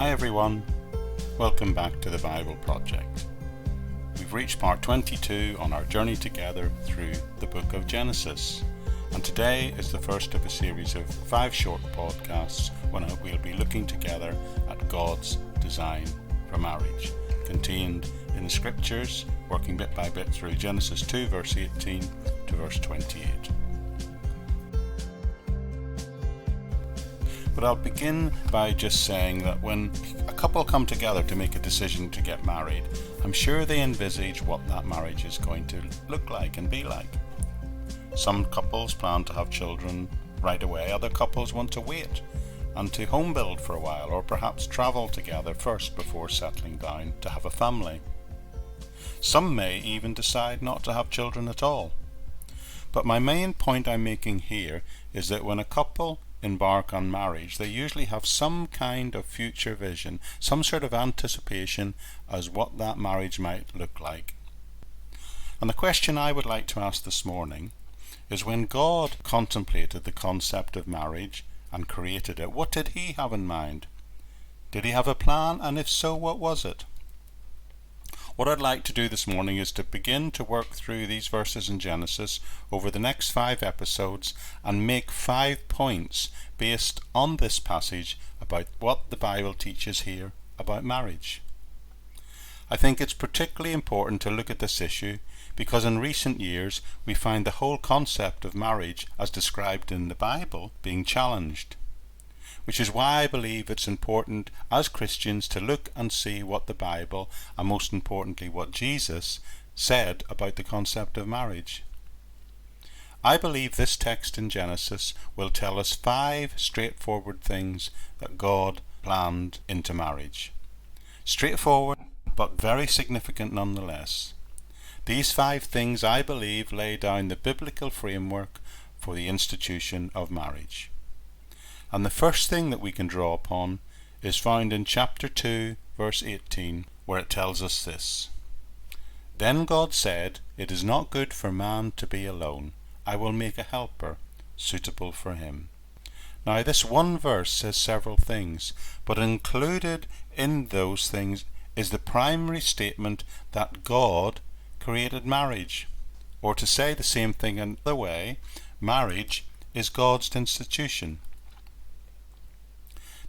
Hi everyone, welcome back to the Bible Project. We've reached part 22 on our journey together through the book of Genesis, and today is the first of a series of 5 short podcasts when we'll be looking together at God's design for marriage, contained in the scriptures, working bit by bit through Genesis 2 verse 18 to verse 28. But I'll begin by just saying that when a couple come together to make a decision to get married, I'm sure they envisage what that marriage is going to look like and be like. Some couples plan to have children right away, other couples want to wait and to home build for a while, or perhaps travel together first before settling down to have a family. Some may even decide not to have children at all. But my main point I'm making here is that when a couple embark on marriage, they usually have some kind of future vision, some sort of anticipation as what that marriage might look like. And the question I would like to ask this morning is, when God contemplated the concept of marriage and created it, what did he have in mind? Did he have a plan, and if so, what was it? What I'd like to do this morning is to begin to work through these verses in Genesis over the next 5 episodes and make 5 points based on this passage about what the Bible teaches here about marriage. I think it's particularly important to look at this issue because in recent years we find the whole concept of marriage as described in the Bible being challenged, which is why I believe it's important as Christians to look and see what the Bible, and most importantly what Jesus, said about the concept of marriage. I believe this text in Genesis will tell us 5 straightforward things that God planned into marriage. Straightforward, but very significant nonetheless. These 5 things, I believe, lay down the biblical framework for the institution of marriage. And the first thing that we can draw upon is found in chapter 2 verse 18, where it tells us this: "Then God said, it is not good for man to be alone. I will make a helper suitable for him." Now this one verse says several things, but included in those things is the primary statement that God created marriage. Or to say the same thing another way, marriage is God's institution.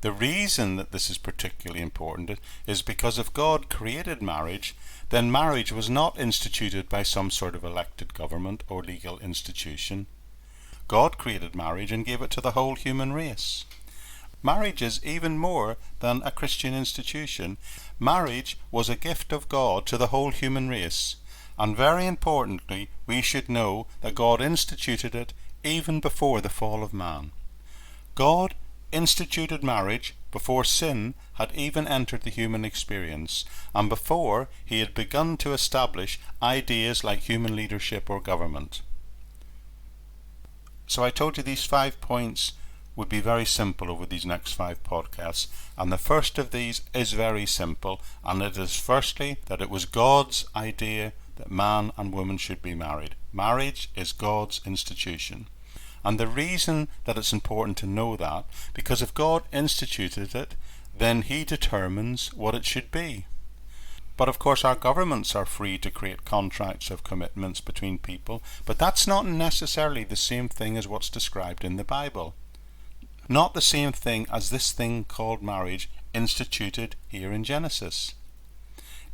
The reason that this is particularly important is because if God created marriage, then marriage was not instituted by some sort of elected government or legal institution. God created marriage and gave it to the whole human race. Marriage is even more than a Christian institution. Marriage was a gift of God to the whole human race, and very importantly, we should know that God instituted it even before the fall of man. God instituted marriage before sin had even entered the human experience, and before he had begun to establish ideas like human leadership or government. So I told you these 5 points would be very simple over these next 5 podcasts, and the first of these is very simple, and it is firstly that it was God's idea that man and woman should be married. Marriage is God's institution. And the reason that it's important to know that, because if God instituted it, then he determines what it should be. But of course our governments are free to create contracts of commitments between people, but that's not necessarily the same thing as what's described in the Bible. Not the same thing as this thing called marriage instituted here in Genesis.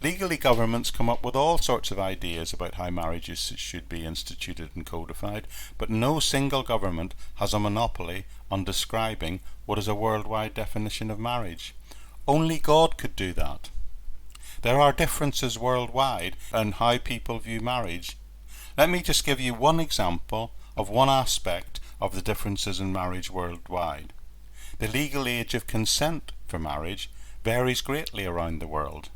Legally, governments come up with all sorts of ideas about how marriages should be instituted and codified, but no single government has a monopoly on describing what is a worldwide definition of marriage. Only God could do that. There are differences worldwide in how people view marriage. Let me just give you one example of one aspect of the differences in marriage worldwide. The legal age of consent for marriage varies greatly around the world.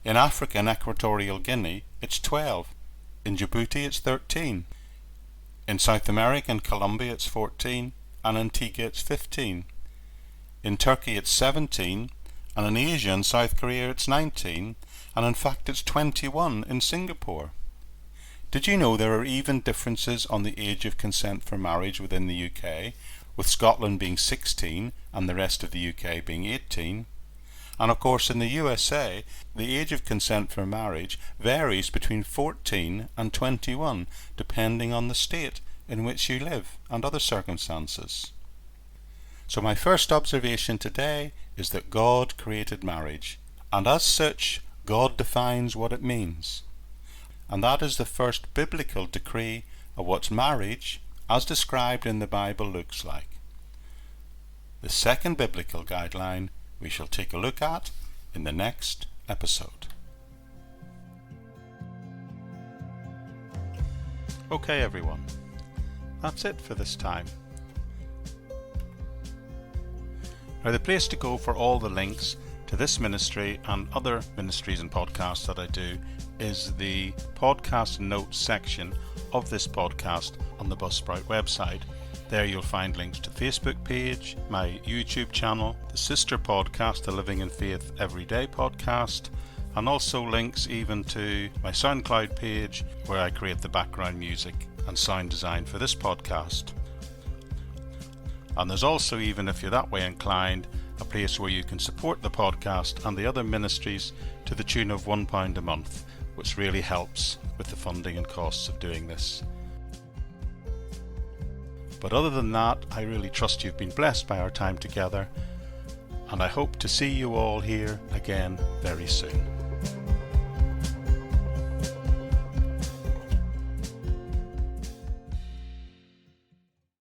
In Africa and Equatorial Guinea, it's 12. In Djibouti, it's 13. In South America and Colombia, it's 14. And in Antigua, it's 15. In Turkey, it's 17. And in Asia and South Korea, it's 19. And in fact, it's 21 in Singapore. Did you know there are even differences on the age of consent for marriage within the UK, with Scotland being 16 and the rest of the UK being 18? And of course in the USA, the age of consent for marriage varies between 14 and 21, depending on the state in which you live and other circumstances. So my first observation today is that God created marriage, and as such, God defines what it means. And that is the first biblical decree of what marriage, as described in the Bible, looks like. The second biblical guideline we shall take a look at in the next episode. Okay everyone, that's it for this time. Now the place to go for all the links to this ministry and other ministries and podcasts that I do is the podcast notes section of this podcast on the Buzzsprout website. There you'll find links to the Facebook page, my YouTube channel, the sister podcast, the Living in Faith Everyday podcast, and also links even to my SoundCloud page where I create the background music and sound design for this podcast. And there's also, even if you're that way inclined, a place where you can support the podcast and the other ministries to the tune of £1 a month, which really helps with the funding and costs of doing this. But other than that, I really trust you've been blessed by our time together, and I hope to see you all here again very soon.